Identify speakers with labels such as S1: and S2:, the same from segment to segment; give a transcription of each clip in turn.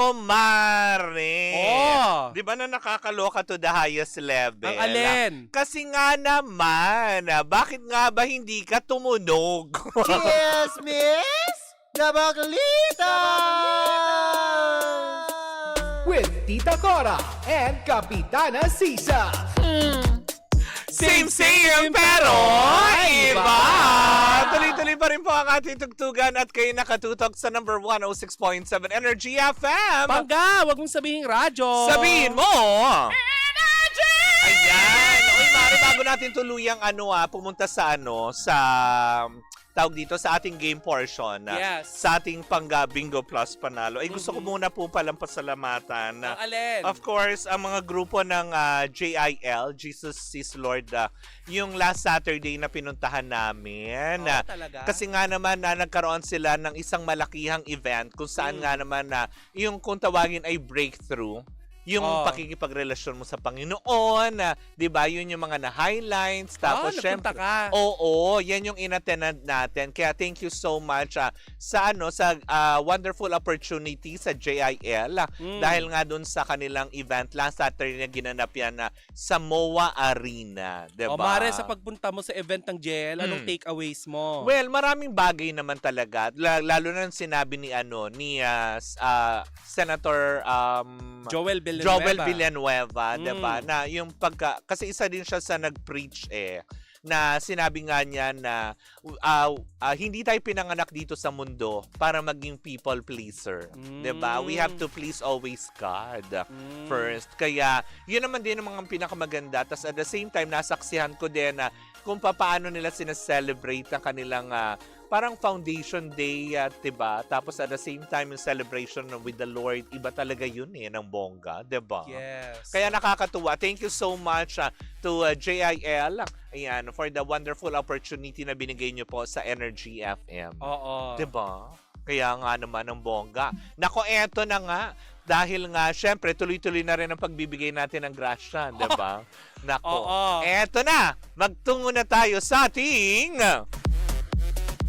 S1: Nako, Mare.
S2: Oh.
S1: Di ba na nakakaloka to the highest level?
S2: Ang alin?
S1: Kasi nga naman, bakit nga ba hindi ka tumunog?
S3: Cheers, miss! Nabaklita!
S4: With Tita Cora and Kapitana Sisa.
S1: Same pero iba! Tuloy-tuloy pa rin po ang ating tugtugan at kayo nakatutok sa number 106.7 Energy FM.
S2: Pangga, wag mong sabihin radyo.
S1: Sabihin mo! Energy! Ayan! Uy, Mari, bago natin tuluyang pumunta sa tawag dito sa ating game portion.
S2: Yes.
S1: Sa ating Pangga Bingo Plus Panalo. Ay, gusto ko muna po palang pasalamatan.
S2: Ang alin?
S1: Of course, ang mga grupo ng JIL, Jesus is Lord, yung last Saturday na pinuntahan namin.
S2: Oo, talaga?
S1: Kasi nga naman nagkaroon sila ng isang malakihang event kung saan nga naman yung kung tawagin ay breakthrough. Yung pakikipagrelasyon mo sa Panginoon, 'di ba? Yun yung mga na-highlights. Tapos syempre,
S2: ka.
S1: oo, yan yung inattend natin. Kaya thank you so much sa wonderful opportunity sa JIL dahil nga dun sa kanilang event last Saturday na ginanap yan sa MOA Arena, 'di ba?
S2: O Mare, sa pagpunta mo sa event ng JIL, anong takeaways mo?
S1: Well, maraming bagay naman talaga. Lalo na sinabi ni Senator
S2: Joel
S1: Villanueva, 'di ba? Na yung kasi isa din siya sa nag-preach na sinabi nga niya na hindi tayo pinanganak dito sa mundo para maging people pleaser, 'di ba? We have to please always God first. Kaya yun naman din ang mga pinakamaganda. Tas at the same time nasaksihan ko din na kung paano nila sineselebrate ang kanilang parang foundation day, 'di ba? Tapos at the same time yung celebration with the Lord, iba talaga yun ng bongga, 'di ba?
S2: Yes.
S1: Kaya nakakatuwa. Thank you so much to JIL, ayan, for the wonderful opportunity na binigay niyo po sa Energy FM.
S2: Oo.
S1: 'Di ba? Kaya nga naman ang bongga. Nako, eto na nga. Dahil nga, syempre, tuloy-tuloy na rin ang pagbibigay natin ng grasya, 'di ba? Nako, eto na. Magtungo na tayo sa ating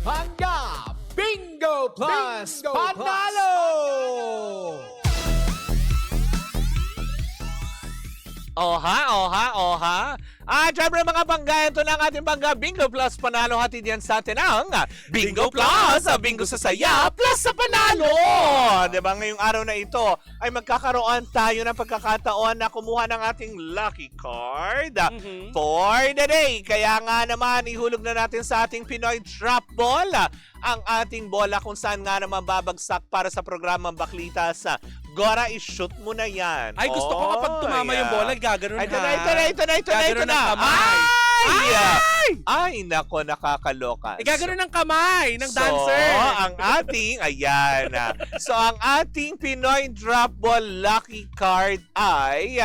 S4: Pangga Bingo Plus Panalo!
S1: Oha. Syempre mga Pangga, ito na ang ating Pangga Bingo Plus Panalo. Hatid yan sa atin ang Bingo Plus! Bingo sa saya, plus sa panalo! Diba ngayong araw na ito ay magkakaroon tayo ng pagkakataon na kumuha ng ating lucky card for the day. Kaya nga naman, ihulog na natin sa ating Pinoy Drop Ball ang ating bola kung saan nga naman babagsak para sa programang Baklitas. Gora, i-shoot mo na yan.
S2: Ay, gusto ko kapag tumama yung bola, gaganon
S1: Ito na. Ay, nako, nakakaloka.
S2: Gaganon ng kamay ng dancer.
S1: Ang ating, ang ating Pinoy Drop Ball lucky card ay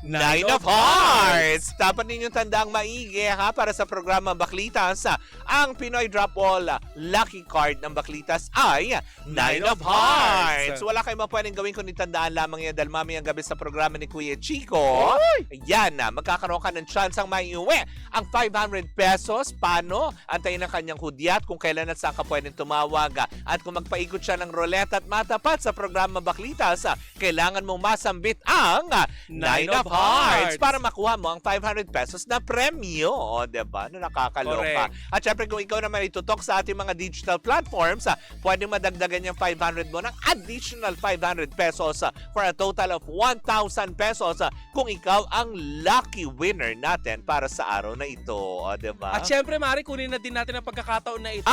S1: Nine of Hearts. Dapat ninyong tandaang maigi para sa programa Baklitas. Ang Pinoy Drop Ball lucky card ng Baklitas ay Nine of Hearts. Wala kayong pwedeng gawin kung tandaan lamang yan dahil mamayang gabi sa programa ni Kuya Chico. Ayan na, magkakaroon ka ng chance ang maiuwi ang 500 pesos. Paano? Antayin ang kanyang hudyat kung kailan at saan ka pwedeng tumawag. At kung magpaikot siya ng roulette at matapat sa programa Baklitas, kailangan mong masambit ang Nine of Hearts para makuha mo ang 500 pesos na premyo. O, diba? Na nakakaloka. At syempre, kung ikaw naman itutok sa ating mga digital platforms, pwedeng madagdagan yung 500 mo ng additional 500 pesos for a total of 1,000 pesos kung ikaw ang lucky winner natin para sa araw na ito. O, diba?
S2: At syempre, Mari, kunin na din natin ang pagkakataon na ito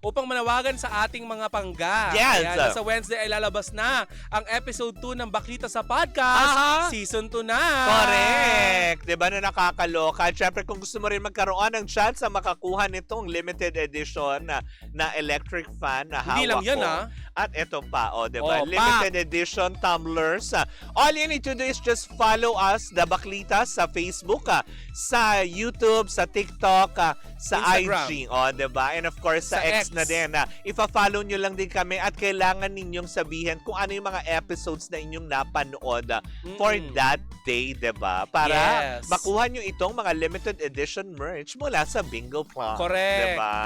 S2: upang manawagan sa ating mga Pangga.
S1: Yes!
S2: Ayan, sa Wednesday ay lalabas na ang episode 2 ng Baklita sa Podcast. Season 2 na.
S1: Correct! Diba na nakakaloka? At syempre, kung gusto mo rin magkaroon ng chance na makakuha nitong limited edition na electric fan na hawak
S2: Hindi lang yan,
S1: ko. At ito pa, diba? Limited edition tumblers. All you need to do is just follow us, The Baklitas, sa Facebook, sa YouTube, sa TikTok, sa
S2: Instagram.
S1: IG. Diba? And of course, sa X na din. Ipa-follow nyo lang din kami at kailangan ninyong sabihin kung ano yung mga episodes na inyong napanood for that day, diba? Para makuha nyo itong mga limited edition merch mula sa Bingo Plus.
S2: Correct.
S1: Diba?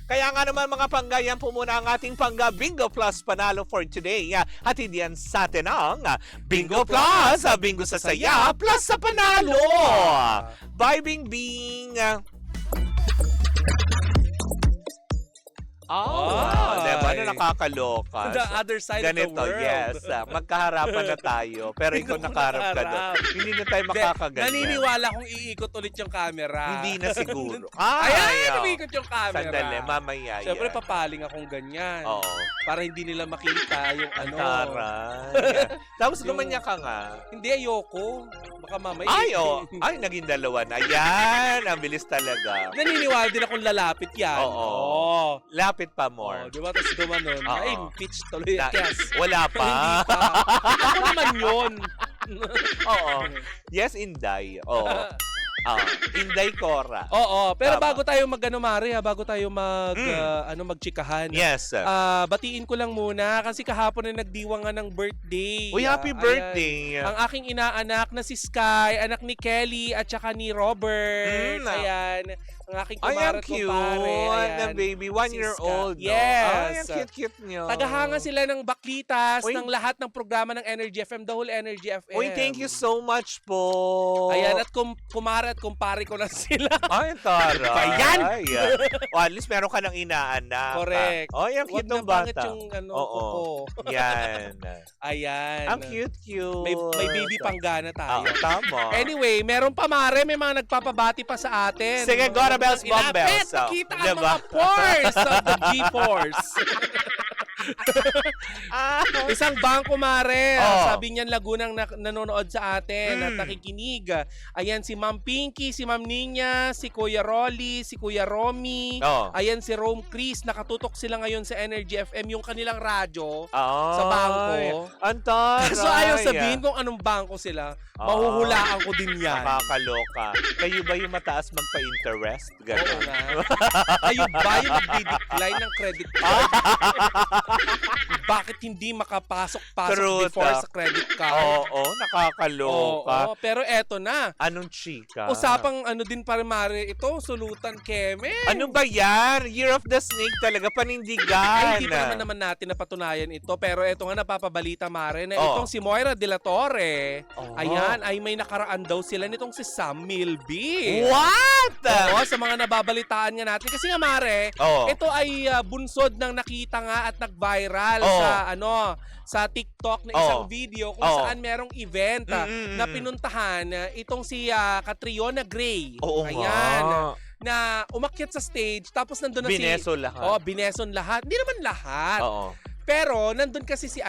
S1: Kaya nga naman mga pangga, yan po muna ang ating Pangga Bingo Plus panalo for today. Hatid yan sa atin ang Bingo Plus, Bingo sa saya, plus sa panalo. Bye, Bing Bing! Diba na nakakaloka.
S2: The other side
S1: Ganito,
S2: of the world.
S1: yes. Magkaharapan na tayo. Pero ikaw nakaharap ka doon. Hindi na tayo makakaganyan.
S2: Naniniwala kong iikot ulit yung camera.
S1: Hindi na siguro.
S2: Ayan, umiikot yung camera.
S1: Sandali, mamaya yan.
S2: Siyempre, papaling akong ganyan.
S1: Oo.
S2: Para hindi nila makita yung ano.
S1: Taray. Tapos gumanya ka nga.
S2: Hindi, ayoko. Baka mamaya.
S1: Ay, naging dalawa na. Ayan, ang bilis talaga.
S2: Naniniwala din akong lalapit yan.
S1: Oo. Lapit pa
S2: Oh,
S1: more.
S2: di ba? Tapos gumanon.
S1: Oo.
S2: Ay, pitch tuloy. Yes.
S1: Wala pa.
S2: Hindi pa. Ako naman yun.
S1: Oo. Yes, Inday. Oo. Inday Cora.
S2: Oo, pero
S1: Tama.
S2: bago tayo Mari, bago tayo magchikahan.
S1: Yes.
S2: Batiin ko lang muna kasi kahapon na nagdiwang nga ng birthday.
S1: Uy, happy
S2: Ayan.
S1: birthday.
S2: Ang aking inaanak na si Sky, anak ni Kelly at saka ni Robert. Ayan. Ang aking
S1: Ay, ang
S2: kumarat
S1: cute.
S2: kumpare. Ayan.
S1: Na baby. 1 year old. No?
S2: Yes.
S1: Ay, ang cute-cute nyo.
S2: Tagahanga sila ng baklitas
S1: Uy.
S2: ng lahat ng programa ng Energy FM, the whole Energy FM.
S1: Uy, thank you so much po.
S2: Ayan, at kumare at kumpare ko na sila.
S1: Ay, taray.
S2: Bayan!
S1: At least meron ka ng inaanak.
S2: Correct.
S1: Ay, ang
S2: Huwag
S1: cute ng
S2: na pangit
S1: bata.
S2: yung
S1: Oo.
S2: kuko.
S1: Yan.
S2: Ayan.
S1: Ang cute-cute.
S2: May baby panggana tayo.
S1: Tama.
S2: Anyway, meron pa may mga nagpapabati pa sa atin.
S1: Sige, Gora Bells, Bomb Bells.
S2: Nakita ang
S1: Diba?
S2: mga pores of the G-Force. Isang bangko, Mare. Sabi niyan, Lagunang nanonood sa atin at nakikinig. Ayan, si Ma'am Pinky, si Ma'am Ninya, si Kuya Rolly, si Kuya Romy. Ayan, si Rome Chris. Nakatutok sila ngayon sa Energy FM, yung kanilang radyo sa bangko.
S1: Antaray.
S2: So, ayaw sabihin kung anong bangko sila. Mahuhulaan ko din yan.
S1: Nakakaloka. Kayo ba yung mataas magpa-interest?
S2: Oo
S1: Ganon.
S2: nga. Kayo ba yung magdi-decline ng credit card? Bakit hindi makapasok-pasok
S1: Truth,
S2: before sa credit card?
S1: Oo, nakakaloka.
S2: Oo, pero eto na.
S1: Anong chika?
S2: Usapang din pa rin, Mare, ito, sulutan keme.
S1: Ano ba yan? Year of the Snake talaga, panindigan.
S2: Ay, hindi pa naman natin napatunayan ito. Pero eto nga, napapabalita, Mare, na itong si Moira de la Torre, ayan, ay may nakaraan daw sila nitong si Sam Milby.
S1: What?
S2: Oo, sa mga nababalitaan nga natin. Kasi nga, Mare, ito ay bunsod ng nakita nga at nag-viral sa TikTok na isang video kung saan merong event na pinuntahan itong si Catriona Gray.
S1: Oo
S2: Ayan.
S1: nga.
S2: Na umakyat sa stage tapos nandun na
S1: Bineso lahat.
S2: bineson lahat. Hindi naman lahat.
S1: Oo.
S2: Pero nandun kasi si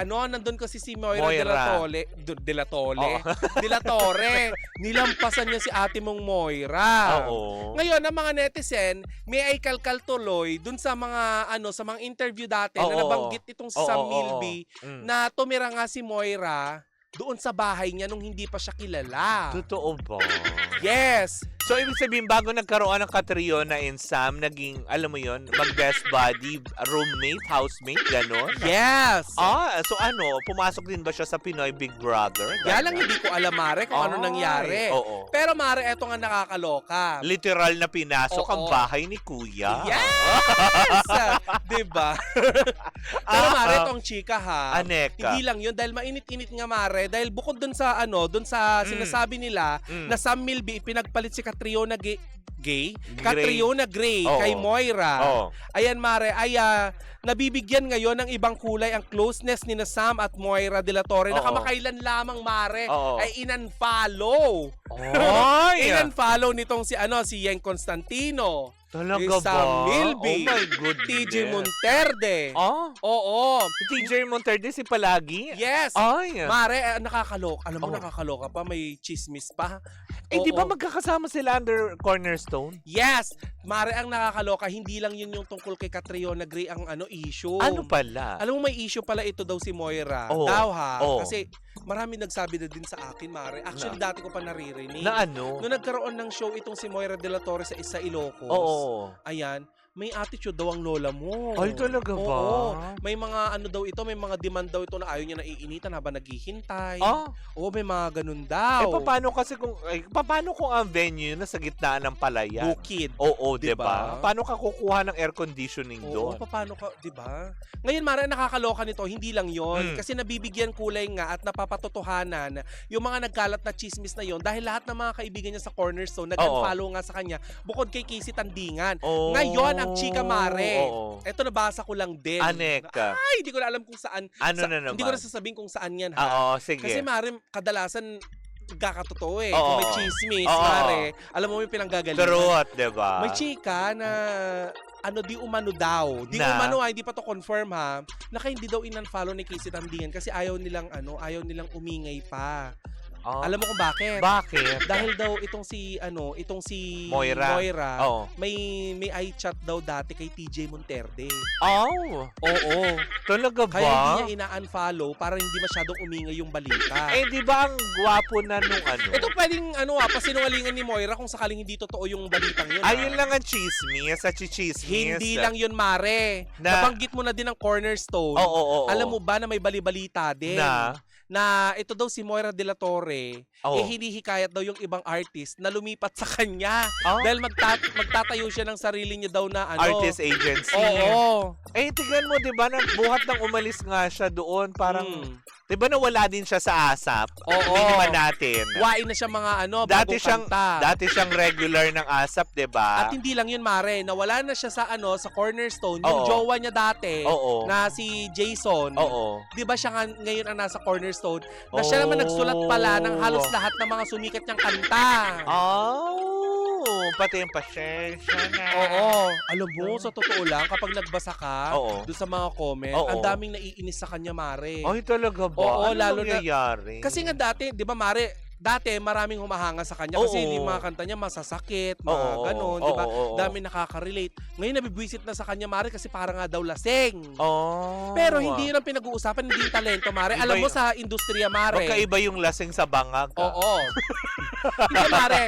S2: Moira de la Torre. Nilampasan niya si ate mong Moira.
S1: Oo.
S2: Ngayon, ang mga netizen, may ay kalkal tuloy dun sa mga sa mga interview dati na nabanggit itong si Sam Milby na tumira nga si Moira doon sa bahay niya nung hindi pa siya kilala.
S1: Totoo ba?
S2: Yes.
S1: So, ibig sabihin, bago nagkaroon ng Catriona and Sam, naging, alam mo yon, mag-best buddy, roommate, housemate, gano'n?
S2: Yes.
S1: So pumasok din ba siya sa Pinoy Big Brother?
S2: Kaya lang hindi ko alam, Mare, kung ano nangyari.
S1: Oo.
S2: Pero, Mare, eto nga nakakaloka.
S1: Literal na pinasok ang
S2: Oo.
S1: bahay ni Kuya.
S2: Yes! Diba? Pero, Mare, itong chika ha.
S1: Aneka.
S2: Hindi lang yun. Dahil mainit-init nga, Mare. Dahil bukod dun sa, sinasabi nila na Sam Milby, pinagpalit si Catriona Catriona Gray kay Moira. Ayan, Mare, ay nabibigyan ngayon ng ibang kulay ang closeness ni Sam at Moira de la Torre na kamakailan lamang, Mare, ay in-unfollow. In-unfollow nitong si Yen Constantino.
S1: Talaga ba?
S2: Sam Milby.
S1: Oh my goodness.
S2: TJ Monterde. Oo.
S1: TJ Monterde si Palagi?
S2: Yes.
S1: Ay.
S2: Mare, nakakaloka. Alam mo, nakakaloka pa. May chismis pa.
S1: Di ba magkakasama sila under Cornerstone?
S2: Yes. Mare, ang nakakaloka, hindi lang yun yung tungkol kay Catriona Gray ang issue.
S1: Ano pala?
S2: Alam mo, may issue pala ito daw si Moira. Daw ha. Kasi marami nagsabi na din sa akin, Mare. Actually, dati ko pa naririnig.
S1: Na ano?
S2: Nung nagkaroon ng show itong si Moira de la Torre sa Ilocos.
S1: Oo.
S2: Ayan. may attitude daw ang lola mo.
S1: Ay, talaga ba?
S2: Oo. May mga ano daw ito, may mga demand daw ito na ayaw niya naiinitan habang naghihintay.
S1: Ah?
S2: Oo, may mga ganun daw.
S1: Paano kasi paano kung ang venue na sa gitna ng palayan?
S2: Bukid.
S1: Oo,
S2: Diba?
S1: 'di ba? Paano ka kukuha ng air conditioning
S2: Oo,
S1: doon?
S2: paano ka, 'di ba? Ngayon, Mara, nakakaloka nito, hindi lang 'yon.
S1: Mm.
S2: Kasi nabibigyan kulay nga at napapatotohanan yung mga nagkalat na chismis na 'yon dahil lahat ng mga kaibigan niya sa Cornerstone nag-unfollow nga sa kanya bukod kay Casey Tandingan.
S1: Oh,
S2: Ngayon, ang chika, Mare.
S1: Oo.
S2: Eto, nabasa ko lang din.
S1: Aneka.
S2: Ay, hindi ko na alam kung saan.
S1: Ano na naman?
S2: Hindi ko na sasabihin kung saan yan, ha?
S1: Oo, sige.
S2: Kasi, Mare, kadalasan kakatotoo eh.
S1: Oo.
S2: Kung may chismis,
S1: Oo.
S2: Mare, alam mo may pinanggagalingan.
S1: Truth, 'di ba?
S2: May chika na di umano daw. Di
S1: Na?
S2: umano, hindi pa to confirm, ha. Na kaya hindi daw in-unfollow ni Casey Tandingan kasi ayaw nilang umingay pa.
S1: Oh.
S2: Alam mo kung bakit?
S1: Bakit?
S2: Dahil daw itong si
S1: Moira. Oo.
S2: may i-chat daw dati kay TJ Monterde.
S1: Oh,
S2: Oo.
S1: talaga ba?
S2: Kaya hindi niya ina-unfollow para hindi masyadong umingay yung balita.
S1: Di ba ang gwapo na nung ano?
S2: Ito pwedeng pasinungalingan ni Moira kung sakaling hindi totoo yung balitang yun.
S1: Ayun lang ang chismis, sa chichismis.
S2: Hindi lang yun, Mare. Nabanggit mo na din ang Cornerstone.
S1: Oo.
S2: Alam mo ba na may balibalita din? Na ito daw si Moira de la Torre, hinihikayat daw yung ibang artist na lumipat sa kanya. Dahil magtatayo siya ng sarili niya daw na
S1: artist agency.
S2: Oo.
S1: Tignan mo, di ba, buhat nang umalis nga siya doon, parang, di ba nawala din siya sa ASAP?
S2: Oo.
S1: Hindi natin.
S2: Wain na siya mga
S1: Dati
S2: bagong kanta.
S1: Dati siyang regular ng ASAP, di ba?
S2: At hindi lang yun, Mare. Nawala na siya sa sa Cornerstone. Yung jowa niya dati, na si Jason.
S1: Oo.
S2: Di ba siya ngayon ang nasa Cornerstone? Na siya naman nagsulat pala ng halos lahat ng mga sumikat niyang kanta.
S1: Pati yung pasensya na.
S2: Oo. Alam mo, sa totoo lang, kapag nagbasa ka doon sa mga comment, ang
S1: Oo.
S2: daming naiinis sa kanya, Mare.
S1: Ay, talaga ba?
S2: Oo,
S1: ano
S2: lalo na-
S1: nangyayari?
S2: Kasi nga dati, di ba, Mare, maraming humahanga sa kanya kasi
S1: Oo.
S2: yung mga kanta niya masasakit, mga
S1: Oo,
S2: ganon, di ba?
S1: oo.
S2: Dami nakaka-relate. Ngayon, nabibwisit na sa kanya, Mare, kasi parang nga daw lasing.
S1: Oh.
S2: Pero hindi yun ang pinag-uusapan, hindi yung talento, Mare.
S1: Iba
S2: Alam mo
S1: yung-
S2: sa industriya, Mare.
S1: Magkaiba yung lasing sa bangag.
S2: Oo. Hindi, Mare.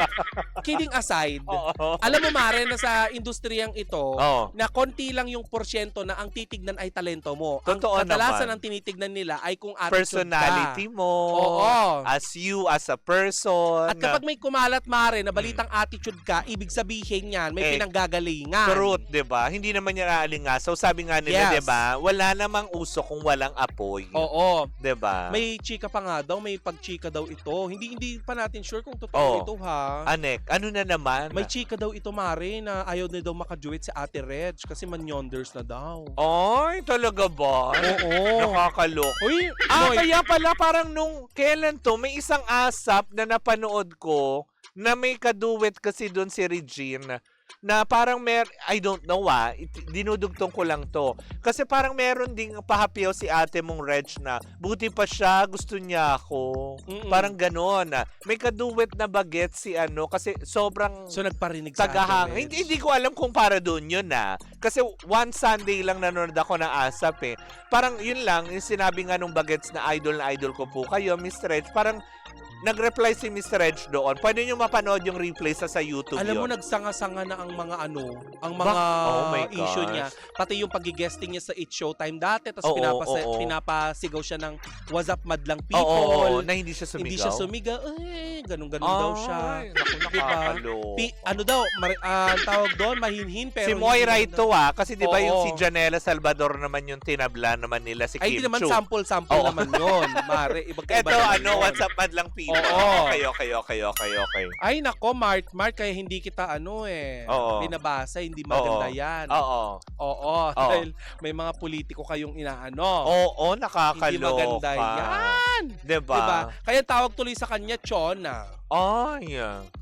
S2: Kidding aside,
S1: Oo.
S2: alam mo, Mare, na sa industriyang ito,
S1: Oo.
S2: na konti lang yung porsyento na ang titignan ay talento mo.
S1: Totoo
S2: ang kadalasan
S1: naman.
S2: ang tinitignan nila ay kung attitude
S1: Personality
S2: ka.
S1: mo.
S2: Oo.
S1: As you, as a person.
S2: At kapag may kumalat, Mare, na balitang attitude ka, ibig sabihin yan, may pinanggagalingan.
S1: Truth, di ba? Hindi naman niya naalinga. So, sabi nga nila,
S2: Yes.
S1: di ba? Wala namang uso kung walang apoy.
S2: Oo.
S1: Di ba?
S2: May chika pa nga daw, may pagchika daw ito. Hindi pa natin sure kung totoo
S1: Oo.
S2: ito, ha?
S1: Anek, ano na naman?
S2: May chika daw ito, Mare, na ayaw na daw makaduet si Ate Reg kasi manyonders na daw.
S1: Ay, talaga ba?
S2: Oo.
S1: Nakakalok.
S2: Uy, Noy,
S1: Kaya pala parang nung kailan to, may isang ASAP na napanood ko na may kaduet kasi doon si Regine na parang I don't know dinudugtong ko lang to. Kasi parang meron ding pahapyaw si ate mong Reg na buti pa siya, gusto niya ako.
S2: Mm-mm.
S1: Parang ganon. May kaduet na baget si kasi sobrang
S2: so nagparinig sa
S1: tagahang.
S2: Ate Reg.
S1: Hindi ko alam kung para doon yun Kasi one Sunday lang nanonood ako ng ASAP Parang yun lang, yung sinabi nga nung bagets na idol ko po kayo, Miss Reg. Parang nag-reply si Miss Reg doon. Pwede nyo mapanood yung replay sa YouTube
S2: Alam mo,
S1: yun.
S2: nagsanga-sanga na ang mga ang mga
S1: Oh my
S2: issue
S1: gosh.
S2: niya. Pati yung pag-guesting niya sa It's Showtime dati, tapos
S1: Oo, oo.
S2: pinapasigaw siya ng What's Up Madlang
S1: Oo,
S2: People.
S1: na hindi siya sumigaw.
S2: Hindi siya sumigaw. Ganun-ganun daw siya.
S1: Ay, naku,
S2: Diba?
S1: nakakaloka.
S2: Ano daw, ang tawag doon, mahinhin, pero
S1: Si Moira
S2: hindi
S1: ito kasi di ba yung
S2: Oo.
S1: si Janela Salvador naman yung tinabla naman nila si
S2: Ay,
S1: Kim
S2: hindi naman
S1: Chu.
S2: sample
S1: Oo.
S2: naman yun. Mare,
S1: Ito,
S2: naman yun.
S1: What's Up Madlang People.
S2: Oo.
S1: Okay.
S2: Ay, nako, Mart, kaya hindi kita
S1: Oo.
S2: binabasa, hindi maganda yan.
S1: Oo.
S2: Oo, dahil may mga politiko kayong inaano.
S1: Oo, nakakaloka.
S2: Hindi maganda yan.
S1: Diba?
S2: Diba? Kaya tawag tuloy sa kanya, Chona.
S1: Ay,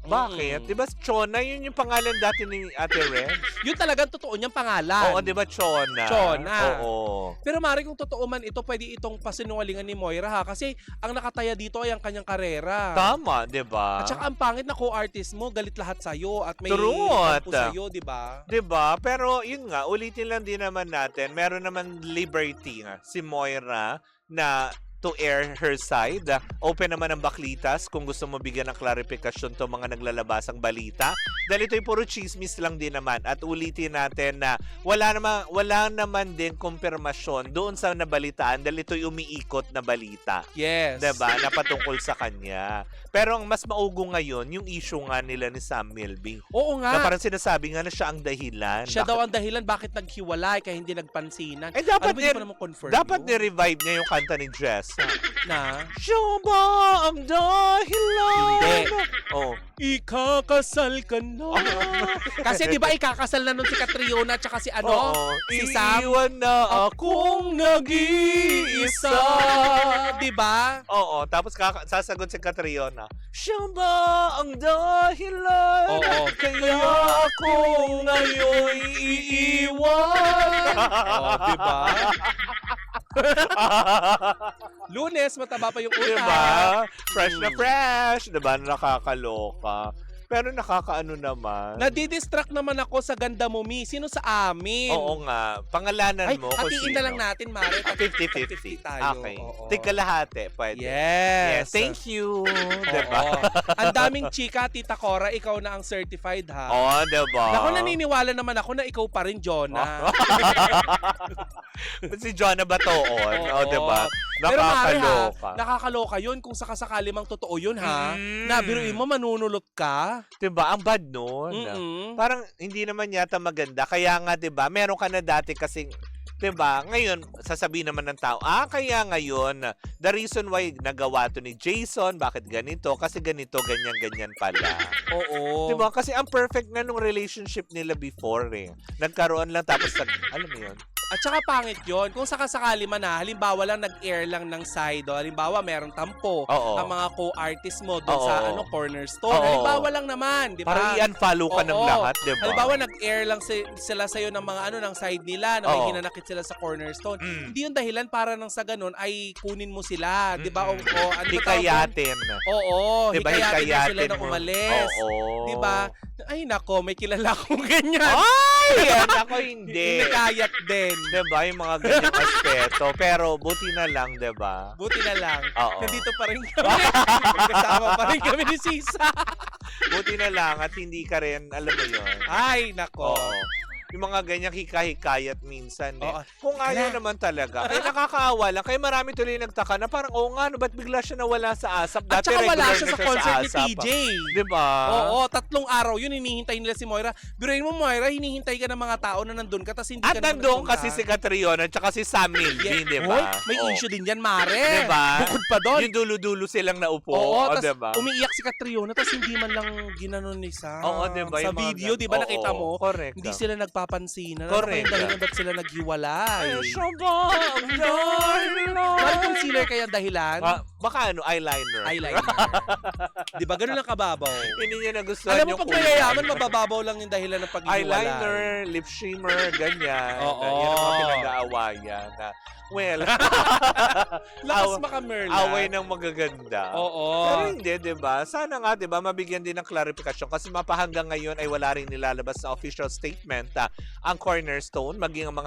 S1: bakit? Diba Chona, yun yung pangalan dati ni Ate Reg?
S2: Yun talagang totoo niyang pangalan.
S1: Oo, diba Chona?
S2: Chona.
S1: Oo.
S2: Pero Mari, kung totoo man ito, pwede itong pasinungalingan ni Moira, ha? Kasi ang nakataya dito ay ang kanyang karera.
S1: Tama, diba?
S2: At saka ang pangit na co-artist mo, galit lahat sa'yo at may
S1: Truth.
S2: tampo sa'yo, diba?
S1: Diba? Pero yun nga, ulitin lang din naman natin, meron naman liberty si Moira na to air her side. Open naman ang baklitas kung gusto mo bigyan ng klarifikasyon to mga naglalabasang balita. Dahil ito'y puro chismis lang din naman. At ulitin natin na wala naman din kumpirmasyon doon sa nabalitaan dahil ito'y umiikot na balita.
S2: Yes.
S1: Diba? Na patungkol sa kanya. Pero ang mas maugo ngayon, yung issue nga nila ni Sam Milby.
S2: Oo
S1: Na
S2: nga.
S1: parang sinasabi nga na siya ang dahilan.
S2: Siya daw ang dahilan bakit naghiwalay kaya hindi nagpansinan.
S1: Eh dapat,
S2: Alam mo, hindi ko naman confirm
S1: dapat
S2: yun.
S1: ni-revive niya yung kanta ni Jess.
S2: Na?
S1: Siya ba ang dahilan?
S2: Hindi.
S1: Oh.
S2: Ikakasal ka na. Kasi di ba ikakasal na nun si Catriona at saka si ano?
S1: Oo.
S2: Si Sam.
S1: Iiwan na
S2: Kung nag-iisa. Di ba?
S1: Oo, tapos sasagot si Catriona. Siya ba ang dahilan?
S2: Oo.
S1: Kaya ako ngayon iiwan.
S2: Oo, di ba? Lunes, mataba pa yung utak.
S1: Diba? Fresh na fresh. Diba? Nakakaloka. Pero nakakaano naman.
S2: Nadidistract naman ako sa ganda mo, Mi. Sino sa amin?
S1: Oo nga. Pangalanan
S2: Ay,
S1: mo kung
S2: hatiin
S1: sino.
S2: na lang natin, Mare.
S1: 50-50.
S2: tayo.
S1: Okay.
S2: Oo.
S1: Tigkalahati. Pwede.
S2: Yes.
S1: Thank you. Diba?
S2: Oo. Ang daming chika, Tita Cora, ikaw na ang certified, ha?
S1: Oo, diba?
S2: Ako naniniwala naman ako na ikaw pa rin, Jonah.
S1: Si Jonah Batoon.
S2: Oo.
S1: Diba?
S2: Pero Mare,
S1: Nakakaloka.
S2: ha, nakakaloka yun kung sakasakali mang totoo yun, ha?
S1: Mm.
S2: Na biruin mo, manunulot ka.
S1: Diba? Ang bad nun.
S2: Mm-mm.
S1: Parang hindi naman yata maganda. Kaya nga, 'di ba? Meron ka na dati kasing 'di ba? Ngayon, sasabihin naman ng tao, kaya ngayon, the reason why nagawa to ni Jason, bakit ganito? Kasi ganito, ganyan pala.
S2: Oo.
S1: 'Di ba? Kasi ang perfect na nung relationship nila before eh. Nagkaroon lang tapos alam mo 'yun.
S2: At saka pangit yun. Kung sakasakali man na, halimbawa lang nag-air lang ng side, o halimbawa merong tampo,
S1: Oo.
S2: ang mga co-artist mo doon
S1: Oo.
S2: sa cornerstone.
S1: Oo.
S2: Halimbawa lang naman, di ba?
S1: Parang i-unfollow ka ng
S2: Oo.
S1: lahat, 'di ba?
S2: Halimbawa nag-air lang sila sa'yo ng mga ng side nila, na may
S1: Oo.
S2: hinanakit sila sa cornerstone.
S1: Mm.
S2: Hindi yung dahilan para nang sa ganun ay kunin mo sila, di ba? O ano ba tawag doon?
S1: Hikayatin.
S2: Oo,
S1: Diba,
S2: hikayatin mo sila
S1: hikayatin
S2: na
S1: mo.
S2: umalis.
S1: Oo.
S2: Di ba? Ay nako, may kilala akong ganyan.
S1: Ay, ako hindi.
S2: Hinakayat din.
S1: Diba, yung mga ganyang aspeto. Pero buti na lang, diba?
S2: Buti na lang.
S1: Oo.
S2: Nandito pa rin kami. Kasama pa rin kami ni Sisa.
S1: Buti na lang at hindi ka rin, alam mo yun.
S2: Ay, nako.
S1: Oo. Yung mga ganyang hikahikayat minsan eh.
S2: Oo.
S1: Kung ayaw naman talaga. Kaya nakakaawa lang. Kaya marami tuloy nagtaka na parang, oo nga, no, ba't bigla siya nawala sa ASAP?
S2: At
S1: Dati
S2: saka wala
S1: regular
S2: siya
S1: na
S2: sa concert ni
S1: ASAP.
S2: TJ.
S1: Diba?
S2: Oo, 3 araw yun, hinihintay nila si Moira. Biruin mo, Moira, hinihintay ka ng mga tao na nandun ka, tapos hindi
S1: At
S2: ka naman
S1: nandoon
S2: nagpunta.
S1: kasi si Catriona at saka si Sam Milby, diba?
S2: Hoy, may
S1: Oo.
S2: issue din yan, Mare.
S1: Diba?
S2: Bukod pa doon.
S1: Yung dulo-dulo silang naupo.
S2: Oo, tas
S1: diba?
S2: umiiyak si Catriona, tapos hindi man lang ginanon ni Sam.
S1: Oo, diba?
S2: Sa
S1: Yung mga
S2: video,
S1: gan-
S2: di ba
S1: Oo,
S2: nakita mo?
S1: Correct.
S2: Hindi sila nagpapansin.
S1: Correct.
S2: Ano ba yung dahilan ba't sila naghiwalay?
S1: Ay, siya ba ang dahilan?
S2: Parang concealer kaya ang dahilan?
S1: Baka eyeliner.
S2: Eyeliner. Di ba? Ganun lang kababaw.
S1: Hindi niya nagustuhan
S2: Alam mo,
S1: yung
S2: pag
S1: kulay.
S2: mayayaman, mabababaw lang yung dahilan ng paghiwalay.
S1: Eyeliner, lip shimmer, ganyan.
S2: Oo.
S1: Yan ang mga pinag-aawayan. Well,
S2: Lakas
S1: Aw-
S2: makamerla.
S1: away ng magaganda.
S2: Oo.
S1: Pero hindi, di ba? Sana nga, di ba, mabigyan din ng clarification kasi mapahanggang ngayon ay wala rin nilalabas na official statement ang Cornerstone, maging ang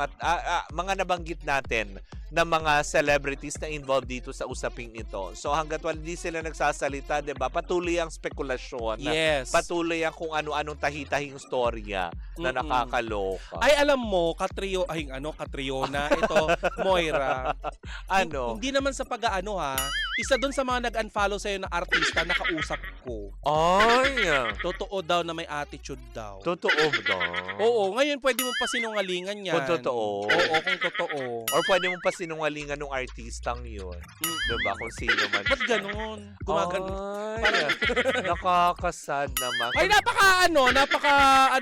S1: mga nabanggit natin na mga celebrities na involved dito sa usaping ito. So hanggat hindi sila nagsasalita, di ba, patuloy ang spekulasyon.
S2: Yes.
S1: Patuloy ang kung ano-anong tahi-tahing storya na
S2: Mm-mm.
S1: nakakaloka.
S2: Ay, alam mo, Catriona, ito, Moira.
S1: Ano?
S2: Hindi naman sa pag-aano ha. Isa doon sa mga nag-unfollow sa'yo na artista, nakausap ko.
S1: Ay!
S2: Totoo daw na may attitude daw.
S1: Totoo ba?
S2: Oo, ngayon pwede mo pa sinungalingan yan.
S1: Kung totoo.
S2: Oo, kung totoo.
S1: Or pwede mo pa sinungalingan ng artistang yun. Diba? Kung sino man
S2: Ba't
S1: siya.
S2: ganun? Gumagano.
S1: Ay, nakakasad naman.
S2: Ay, napaka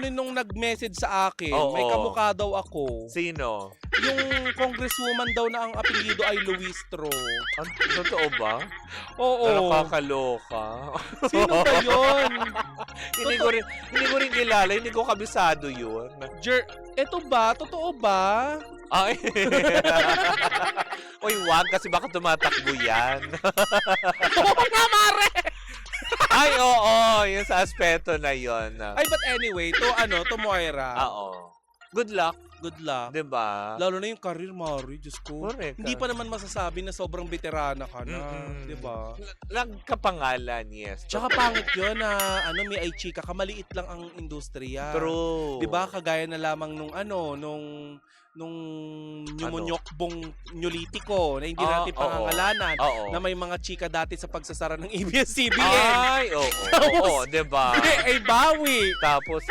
S2: nung nag-message sa akin.
S1: Oo.
S2: May kamukha daw ako.
S1: Sino?
S2: Yung congresswoman daw na ang apelyido ay Luistro.
S1: Totoo ba?
S2: Oo.
S1: Na nakakaloka.
S2: Sino ba yun?
S1: Hindi ko rin kilala. Hindi ko kabisado yun.
S2: Eto ba? Totoo ba?
S1: Ay. Uy, wag kasi baka tumatakbo yan.
S2: Oo nga, Mare!
S1: Ay, oo. Yung sa aspeto na yun.
S2: Ay, but anyway, to Moira.
S1: Oo. Good luck.
S2: Good luck.
S1: Diba?
S2: Lalo na yung career, Mari. Diyos ko.
S1: Correct.
S2: Hindi pa naman masasabi na sobrang veterana ka na. Diba?
S1: Nagkapangalan, yes.
S2: Tsaka pangit yun na may ay chika ka, maliit lang ang industriya.
S1: True.
S2: Diba? Kagaya na lamang nung nyumunyokbong nyolitiko na hindi natin pangangalanan na may mga chika dati sa pagsasara ng ABS-CBN.
S1: Ay, oo, diba?
S2: Ay bawi.
S1: Tapos,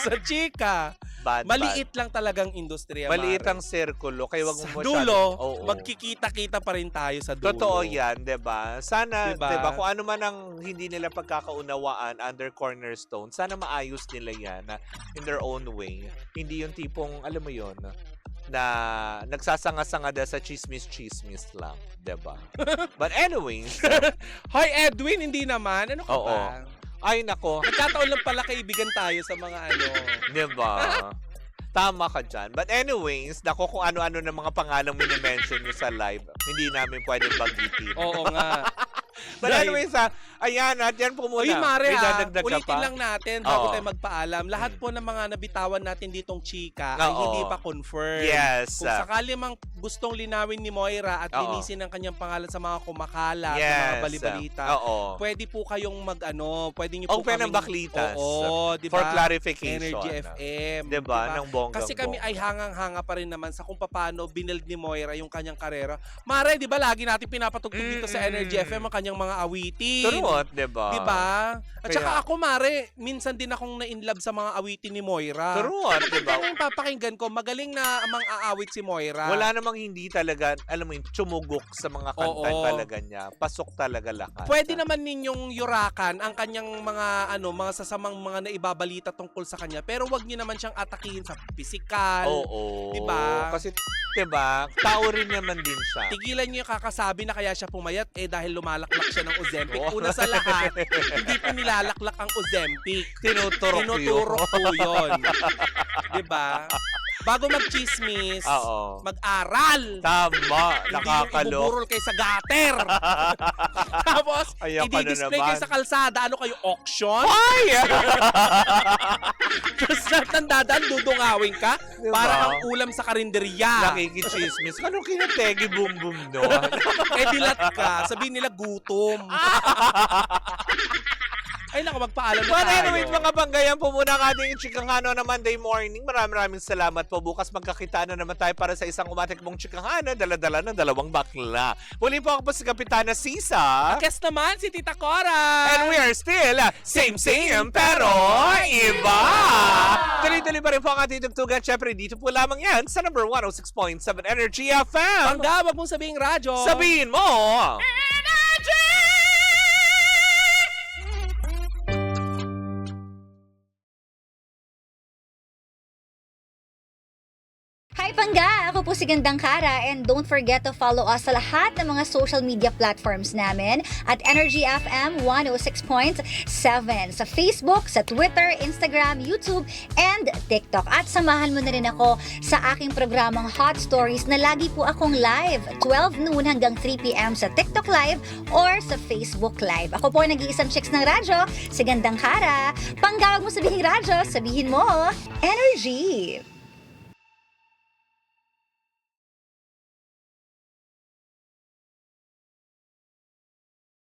S2: Sa chika. Maliit lang talagang industriya,
S1: maliit
S2: Mare.
S1: ang sirkulo, kaya wag mo
S2: Sa
S1: masyado.
S2: dulo,
S1: Oo.
S2: magkikita-kita pa rin tayo sa dulo.
S1: Totoo yan, diba? Sana,
S2: Diba?
S1: diba, kung ano man ang hindi nila pagkakaunawaan under Cornerstone, sana maayos nila yan in their own way. Hindi yung tipong, alam mo yon na nagsasanga-sanga sa chismis-chismis lang, diba? But anyways,
S2: Hoy, Edwin, hindi naman. Ano ka
S1: Oo.
S2: ba?
S1: ay nako,
S2: Nagkataon lang pala kaibigan tayo sa mga
S1: diba? Tama ka dyan. But anyways, nako kung ano-ano ng mga pangalang minimension nyo sa live, hindi namin pwedeng banggitin.
S2: Oo nga.
S1: But anyways, ayan, dyan po muna.
S2: Uy, Mare,
S1: May dadagdag ka
S2: ulitin
S1: pa?
S2: lang natin bago
S1: Oo.
S2: tayo magpaalam. Lahat po ng mga nabitawan natin ditong chika ay
S1: Oo.
S2: hindi pa confirmed.
S1: Yes.
S2: Kung sakali mang gustong linawin ni Moira at
S1: Oo.
S2: linisin ang kanyang pangalan sa mga kumakalat, sa
S1: Yes.
S2: mga balibalita,
S1: Oo.
S2: pwede po kayong pwede niyo po
S1: Open ang
S2: kaming-
S1: baklitas.
S2: Oo, di
S1: For
S2: ba?
S1: clarification.
S2: Energy FM.
S1: Diba? Ng bonggang
S2: Kasi kami ay hangang-hanga pa rin naman sa kung paano binuild ni Moira yung kanyang karera. Mare, di ba lagi natin pinapatugtog dito sa Energy FM ang kanyang mga awitin.
S1: Turuot, diba?
S2: Di ba? At
S1: Kaya-
S2: saka ako, Mare, minsan din akong na-inlove sa mga awitin ni Moira.
S1: Turuot, diba?
S2: Yung papakinggan ko, magaling na amang aawit si Moira.
S1: Wala namang hindi talaga, alam mo yun, tsumugok sa mga kanta
S2: Oo.
S1: talaga niya. Pasok talaga lahat.
S2: Pwede naman ninyong yurakan ang kanyang mga mga sasamang mga naibabalita tungkol sa kanya, pero wag niyo naman siyang atakihin sa pisikal.
S1: Oo.
S2: Diba?
S1: Kasi, diba, tao rin naman din siya.
S2: Tigilan niyo yung kakasabi na kaya siya pumayat dahil lumalaklak siya ng Ozempic. Una sa lahat, hindi po nilalaklak ang Ozempic.
S1: Tinuturok
S2: po yun. Diba? Bago mag-chismis,
S1: Oo.
S2: mag-aral.
S1: Tama.
S2: Hindi yung
S1: Nakakalo.
S2: ibuburol kayo sa gutter. Tapos,
S1: Ayan ka na
S2: i-display
S1: naman.
S2: kayo sa kalsada. Ano kayo, auction?
S1: Ay!
S2: Tapos lahat dadaan, dudungawin ka.
S1: Diba?
S2: Para kang ulam sa karinderya.
S1: Nakikichismis. Anong kinategi boom-boom no?
S2: Dilat ka. Sabihin nila gutom. Ay, naku, magpaalam na
S1: But
S2: tayo.
S1: anyways, mga banggayan po muna ang ating chikangano na Monday morning. Maraming salamat po. Bukas magkakita na naman tayo para sa isang umatikbong chikangano. Dala-dala ng dalawang bakla. Muli po ako po si Kapitana Sisa.
S2: Guest naman si Tita Cora.
S1: And we are still same pero iba. Tuloy-tuloy pa rin po ang ating tugtugan. Siyempre, dito po lamang yan sa number 106.7 Energy FM.
S2: Pangga, wag mong sabihing radyo.
S1: Sabihin mo!
S5: Hi Pangga! Ako po si Gandang Kara and don't forget to follow us sa lahat ng mga social media platforms namin at Energy FM 106.7 sa Facebook, sa Twitter, Instagram, YouTube, and TikTok. At samahan mo na rin ako sa aking programang Hot Stories na lagi po akong live 12 noon hanggang 3 p.m. sa TikTok Live or sa Facebook Live. Ako po ang nag-iisang chicks ng radyo, si Gandang Kara. Pangga, wag mo sabihin radyo, sabihin mo Energy!